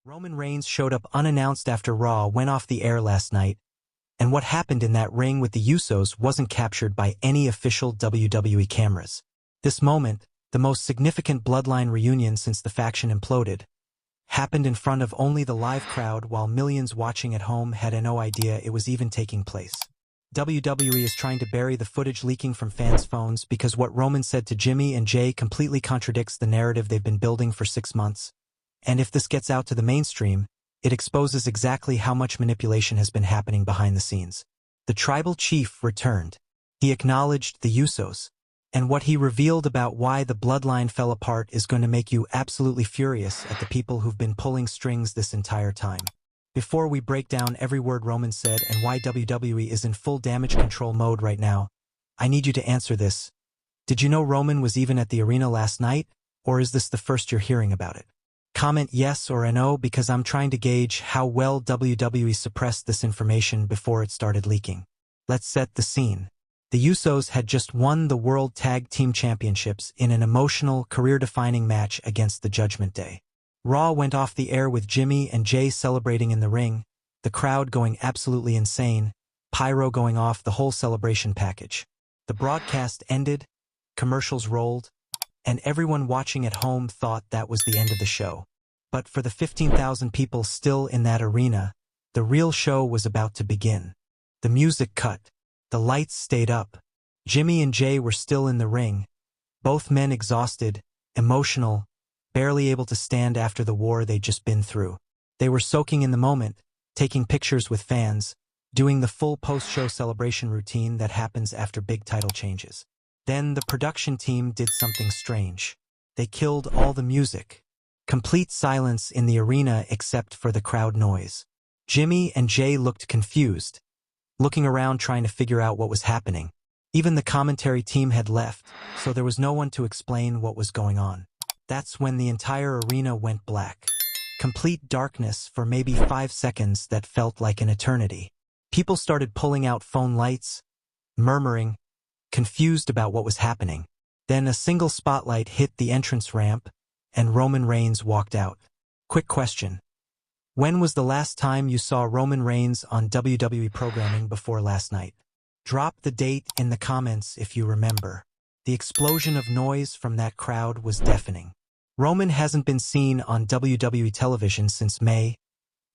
Roman Reigns showed up unannounced after Raw went off the air last night, and what happened in that ring with the Usos wasn't captured by any official WWE cameras. This moment, the most significant bloodline reunion since the faction imploded, happened in front of only the live crowd while millions watching at home had no idea it was even taking place. WWE is trying to bury the footage leaking from fans' phones because what Roman said to Jimmy and Jay completely contradicts the narrative they've been building for 6 months. And if this gets out to the mainstream, it exposes exactly how much manipulation has been happening behind the scenes. The tribal chief returned. He acknowledged the Usos. And what he revealed about why the bloodline fell apart is going to make you absolutely furious at the people who've been pulling strings this entire time. Before we break down every word Roman said and why WWE is in full damage control mode right now, I need you to answer this. Did you know Roman was even at the arena last night, or is this the first you're hearing about it? Comment yes or no because I'm trying to gauge how well WWE suppressed this information before it started leaking. Let's set the scene. The Usos had just won the World Tag Team Championships in an emotional, career-defining match against the Judgment Day. Raw went off the air with Jimmy and Jay celebrating in the ring, the crowd going absolutely insane, pyro going off, the whole celebration package. The broadcast ended, commercials rolled, and everyone watching at home thought that was the end of the show. But for the 15,000 people still in that arena, the real show was about to begin. The music cut. The lights stayed up. Jimmy and Jay were still in the ring, both men exhausted, emotional, barely able to stand after the war they'd just been through. They were soaking in the moment, taking pictures with fans, doing the full post-show celebration routine that happens after big title changes. Then the production team did something strange. They killed all the music. Complete silence in the arena except for the crowd noise. Jimmy and Jay looked confused, looking around trying to figure out what was happening. Even the commentary team had left, so there was no one to explain what was going on. That's when the entire arena went black. Complete darkness for maybe 5 seconds that felt like an eternity. People started pulling out phone lights, murmuring, confused about what was happening. Then a single spotlight hit the entrance ramp, and Roman Reigns walked out. Quick question. When was the last time you saw Roman Reigns on WWE programming before last night? Drop the date in the comments if you remember. The explosion of noise from that crowd was deafening. Roman hasn't been seen on WWE television since May,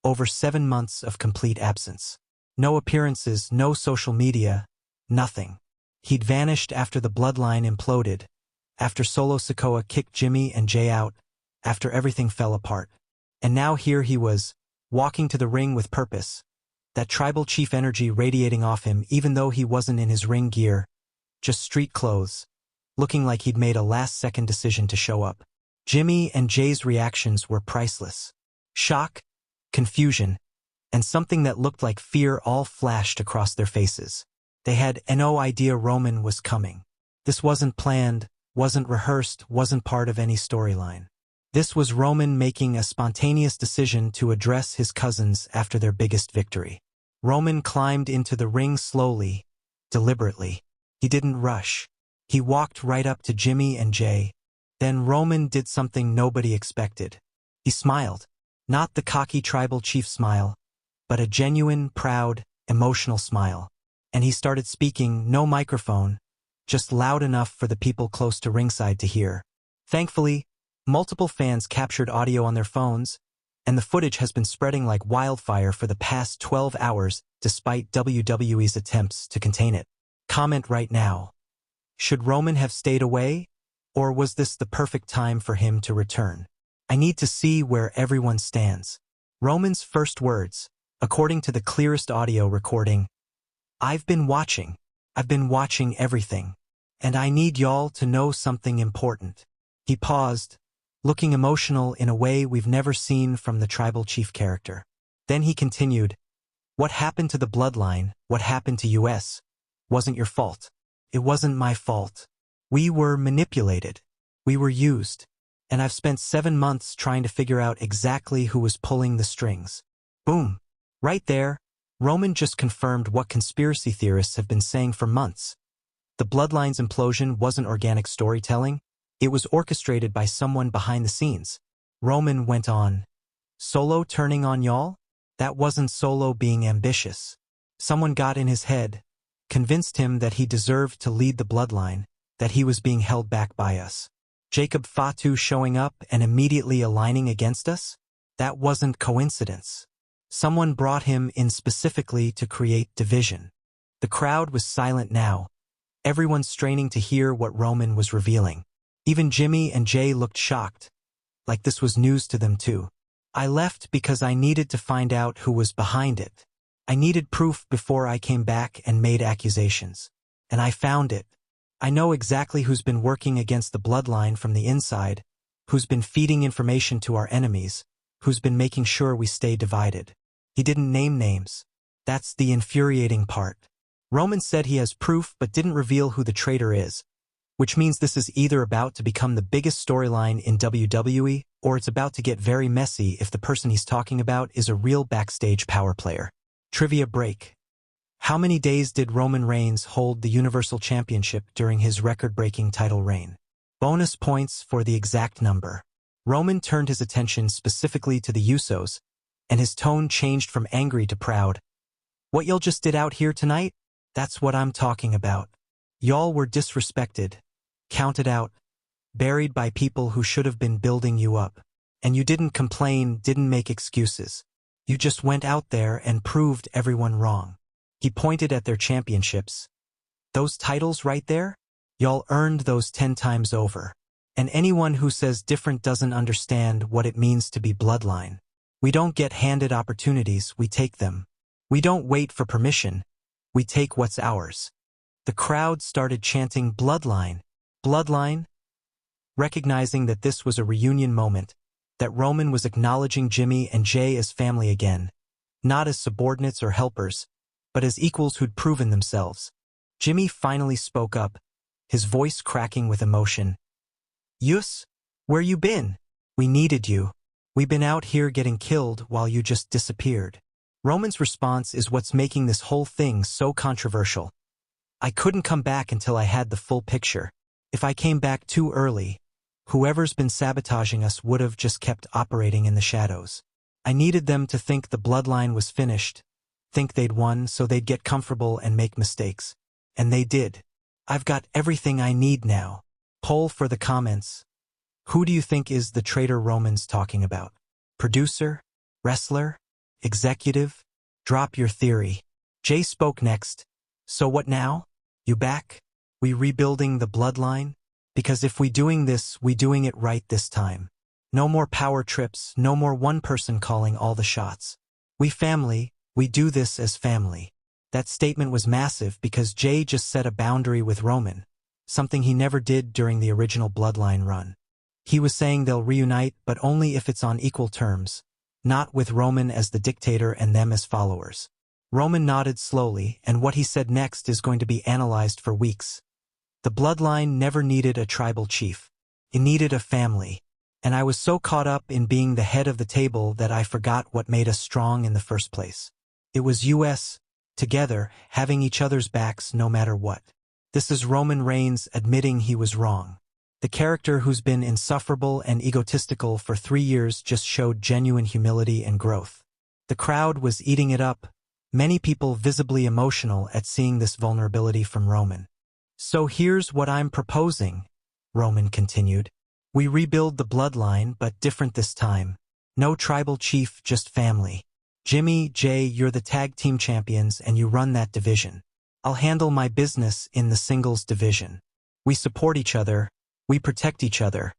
over 7 months of complete absence. No appearances, no social media, nothing. He'd vanished after the bloodline imploded, after Solo Sikoa kicked Jimmy and Jay out, after everything fell apart. And now here he was, walking to the ring with purpose, that tribal chief energy radiating off him even though he wasn't in his ring gear, just street clothes, looking like he'd made a last-second decision to show up. Jimmy and Jay's reactions were priceless. Shock, confusion, and something that looked like fear all flashed across their faces. They had no idea Roman was coming. This wasn't planned, wasn't rehearsed, wasn't part of any storyline. This was Roman making a spontaneous decision to address his cousins after their biggest victory. Roman climbed into the ring slowly, deliberately. He didn't rush. He walked right up to Jimmy and Jay. Then Roman did something nobody expected. He smiled. Not the cocky tribal chief smile, but a genuine, proud, emotional smile. And he started speaking, no microphone, just loud enough for the people close to ringside to hear. Thankfully, multiple fans captured audio on their phones, and the footage has been spreading like wildfire for the past 12 hours despite WWE's attempts to contain it. Comment right now. Should Roman have stayed away, or was this the perfect time for him to return? I need to see where everyone stands. Roman's first words, according to the clearest audio recording, I've been watching everything, and I need y'all to know something important. He paused, looking emotional in a way we've never seen from the tribal chief character. Then he continued, what happened to the bloodline, what happened to US, wasn't your fault. It wasn't my fault. We were manipulated. We were used. And I've spent 7 months trying to figure out exactly who was pulling the strings. Boom. Right there, Roman just confirmed what conspiracy theorists have been saying for months. The bloodline's implosion wasn't organic storytelling. It was orchestrated by someone behind the scenes. Roman went on, Solo turning on y'all? That wasn't Solo being ambitious. Someone got in his head, convinced him that he deserved to lead the bloodline, that he was being held back by us. Jacob Fatu showing up and immediately aligning against us? That wasn't coincidence. Someone brought him in specifically to create division. The crowd was silent now, everyone straining to hear what Roman was revealing. Even Jimmy and Jay looked shocked, like this was news to them too. I left because I needed to find out who was behind it. I needed proof before I came back and made accusations. And I found it. I know exactly who's been working against the bloodline from the inside, who's been feeding information to our enemies, who's been making sure we stay divided. He didn't name names. That's the infuriating part. Roman said he has proof but didn't reveal who the traitor is, which means this is either about to become the biggest storyline in WWE or it's about to get very messy if the person he's talking about is a real backstage power player. Trivia break. How many days did Roman Reigns hold the Universal Championship during his record-breaking title reign? Bonus points for the exact number. Roman turned his attention specifically to the Usos, and his tone changed from angry to proud. What y'all just did out here tonight? That's what I'm talking about. Y'all were disrespected, counted out, buried by people who should have been building you up. And you didn't complain, didn't make excuses. You just went out there and proved everyone wrong. He pointed at their championships. Those titles right there? Y'all earned those 10 times over. And anyone who says different doesn't understand what it means to be bloodline. We don't get handed opportunities, we take them. We don't wait for permission, we take what's ours. The crowd started chanting bloodline, bloodline, recognizing that this was a reunion moment, that Roman was acknowledging Jimmy and Jay as family again, not as subordinates or helpers, but as equals who'd proven themselves. Jimmy finally spoke up, his voice cracking with emotion. Yus, where you been? We needed you. We've been out here getting killed while you just disappeared. Roman's response is what's making this whole thing so controversial. I couldn't come back until I had the full picture. If I came back too early, whoever's been sabotaging us would have just kept operating in the shadows. I needed them to think the bloodline was finished, think they'd won so they'd get comfortable and make mistakes. And they did. I've got everything I need now. Poll for the comments. Who do you think is the traitor Roman's talking about? Producer? Wrestler? Executive? Drop your theory. Jay spoke next. So what now? You back? We rebuilding the bloodline? Because if we doing this, we doing it right this time. No more power trips, no more one person calling all the shots. We family, we do this as family. That statement was massive because Jay just set a boundary with Roman, something he never did during the original bloodline run. He was saying they'll reunite, but only if it's on equal terms, not with Roman as the dictator and them as followers. Roman nodded slowly, and what he said next is going to be analyzed for weeks. The bloodline never needed a tribal chief. It needed a family. And I was so caught up in being the head of the table that I forgot what made us strong in the first place. It was us, together, having each other's backs no matter what. This is Roman Reigns admitting he was wrong. The character who's been insufferable and egotistical for 3 years just showed genuine humility and growth. The crowd was eating it up, many people visibly emotional at seeing this vulnerability from Roman. So here's what I'm proposing, Roman continued. We rebuild the bloodline, but different this time. No tribal chief, just family. Jimmy, Jay, you're the tag team champions and you run that division. I'll handle my business in the singles division. We support each other, we protect each other,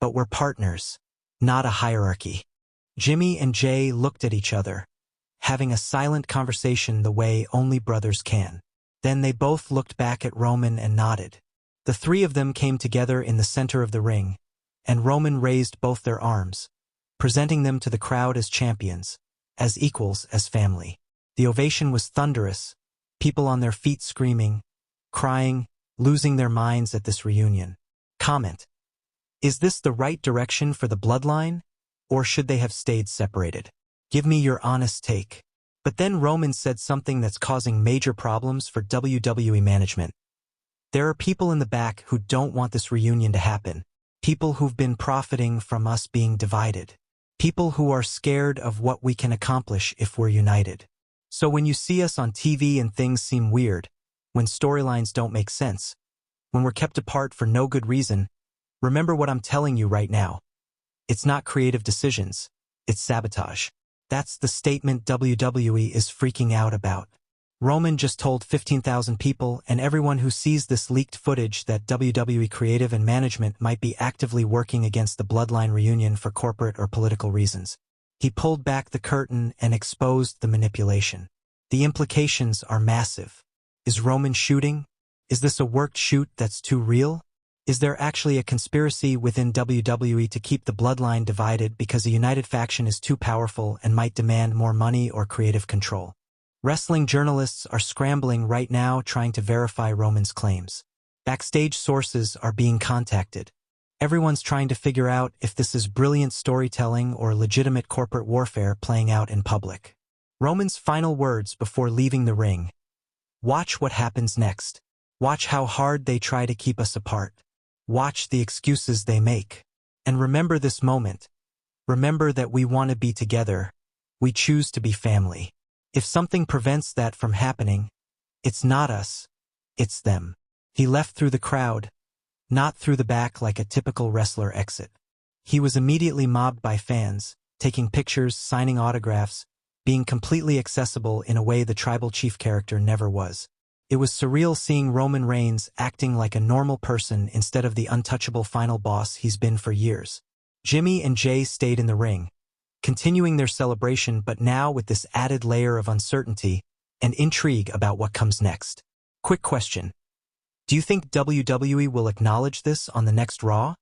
but we're partners, not a hierarchy. Jimmy and Jay looked at each other, having a silent conversation the way only brothers can. Then they both looked back at Roman and nodded. The three of them came together in the center of the ring, and Roman raised both their arms, presenting them to the crowd as champions, as equals, as family. The ovation was thunderous, people on their feet screaming, crying, losing their minds at this reunion. Comment. Is this the right direction for the bloodline, or should they have stayed separated? Give me your honest take. But then Roman said something that's causing major problems for WWE management. There are people in the back who don't want this reunion to happen, people who've been profiting from us being divided. People who are scared of what we can accomplish if we're united. So when you see us on TV and things seem weird, when storylines don't make sense, when we're kept apart for no good reason, remember what I'm telling you right now. It's not creative decisions, it's sabotage. That's the statement WWE is freaking out about. Roman just told 15,000 people and everyone who sees this leaked footage that WWE creative and management might be actively working against the Bloodline reunion for corporate or political reasons. He pulled back the curtain and exposed the manipulation. The implications are massive. Is Roman shooting? Is this a worked shoot that's too real? Is there actually a conspiracy within WWE to keep the Bloodline divided because a united faction is too powerful and might demand more money or creative control? Wrestling journalists are scrambling right now trying to verify Roman's claims. Backstage sources are being contacted. Everyone's trying to figure out if this is brilliant storytelling or legitimate corporate warfare playing out in public. Roman's final words before leaving the ring. Watch what happens next. Watch how hard they try to keep us apart. Watch the excuses they make. And remember this moment. Remember that we want to be together. We choose to be family. If something prevents that from happening, it's not us, it's them. He left through the crowd, not through the back like a typical wrestler exit. He was immediately mobbed by fans, taking pictures, signing autographs, being completely accessible in a way the tribal chief character never was. It was surreal seeing Roman Reigns acting like a normal person instead of the untouchable final boss he's been for years. Jimmy and Jay stayed in the ring, continuing their celebration, but now with this added layer of uncertainty and intrigue about what comes next. Quick question. Do you think WWE will acknowledge this on the next Raw?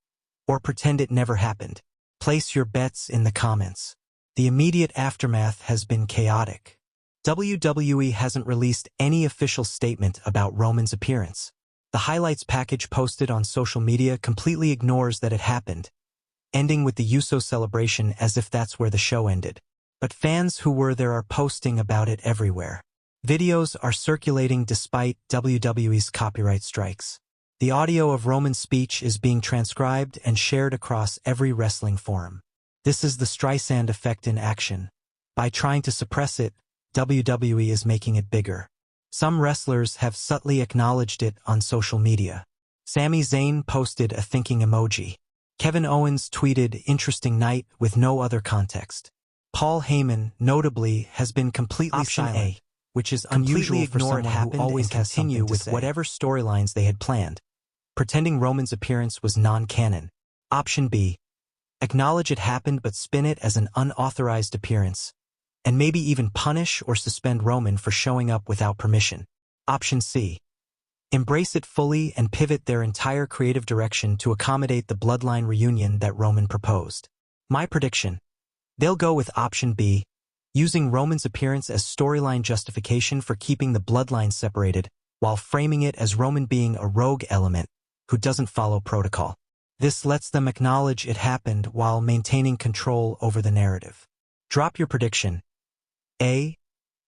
Or pretend it never happened? Place your bets in the comments. The immediate aftermath has been chaotic. WWE hasn't released any official statement about Roman's appearance. The highlights package posted on social media completely ignores that it happened, ending with the Usos celebration as if that's where the show ended. But fans who were there are posting about it everywhere. Videos are circulating despite WWE's copyright strikes. The audio of Roman's speech is being transcribed and shared across every wrestling forum. This is the Streisand effect in action. By trying to suppress it, WWE is making it bigger. Some wrestlers have subtly acknowledged it on social media. Sami Zayn posted a thinking emoji. Kevin Owens tweeted, "Interesting night," with no other context. Paul Heyman, notably, has been completely silent, which is unusual for someone who always continue with whatever storylines they had planned, pretending Roman's appearance was non-canon. Option B. Acknowledge it happened but spin it as an unauthorized appearance, and maybe even punish or suspend Roman for showing up without permission. Option C. Embrace it fully and pivot their entire creative direction to accommodate the Bloodline reunion that Roman proposed. My prediction: they'll go with option B, using Roman's appearance as storyline justification for keeping the Bloodline separated, while framing it as Roman being a rogue element who doesn't follow protocol. This lets them acknowledge it happened while maintaining control over the narrative. Drop your prediction. A,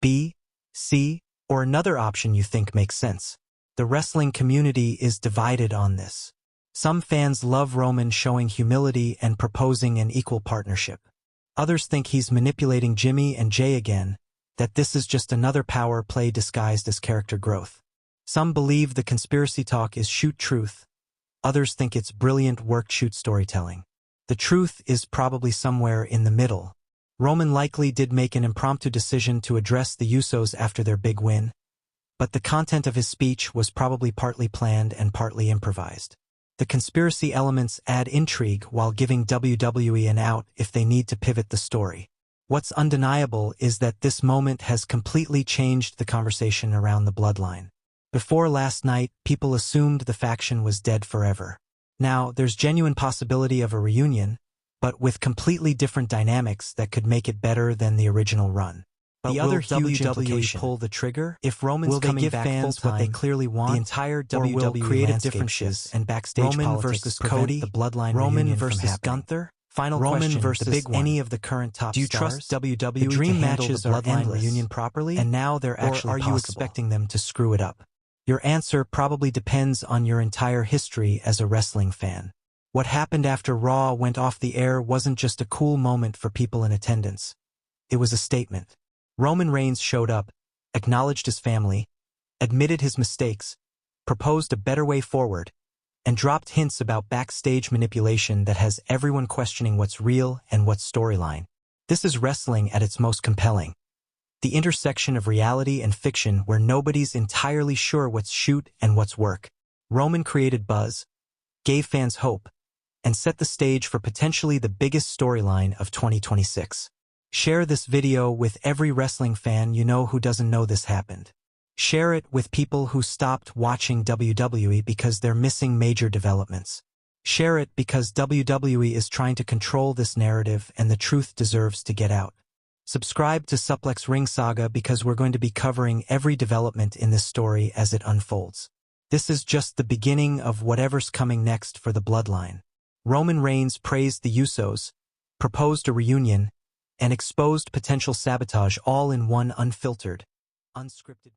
B, C, or another option you think makes sense. The wrestling community is divided on this. Some fans love Roman showing humility and proposing an equal partnership. Others think he's manipulating Jimmy and Jay again, that this is just another power play disguised as character growth. Some believe the conspiracy talk is shoot truth. Others think it's brilliant work shoot storytelling. The truth is probably somewhere in the middle. Roman likely did make an impromptu decision to address the Usos after their big win, but the content of his speech was probably partly planned and partly improvised. The conspiracy elements add intrigue while giving WWE an out if they need to pivot the story. What's undeniable is that this moment has completely changed the conversation around the Bloodline. Before last night, people assumed the faction was dead forever. Now, there's genuine possibility of a reunion, but with completely different dynamics that could make it better than the original run. But the other huge implication: pull the trigger? If Roman's coming back fans what they clearly want, the entire WWE creative differences and backstage Roman versus Cody, the Bloodline Roman versus Gunther, final Roman question, versus the big one. Any of the current top Do you stars? trust WWE The dream to handle matches the are Bloodline endless, reunion properly, and now they're actually or are possible. you expecting them to screw it up? Your answer probably depends on your entire history as a wrestling fan. What happened after Raw went off the air wasn't just a cool moment for people in attendance. It was a statement. Roman Reigns showed up, acknowledged his family, admitted his mistakes, proposed a better way forward, and dropped hints about backstage manipulation that has everyone questioning what's real and what's storyline. This is wrestling at its most compelling. The intersection of reality and fiction where nobody's entirely sure what's shoot and what's work. Roman created buzz, gave fans hope, and set the stage for potentially the biggest storyline of 2026. Share this video with every wrestling fan you know who doesn't know this happened. Share it with people who stopped watching WWE because they're missing major developments. Share it because WWE is trying to control this narrative and the truth deserves to get out. Subscribe to SUPLEX Ring Saga because we're going to be covering every development in this story as it unfolds. This is just the beginning of whatever's coming next for the bloodline. Roman Reigns praised the Usos, proposed a reunion, and exposed potential sabotage all in one unfiltered, unscripted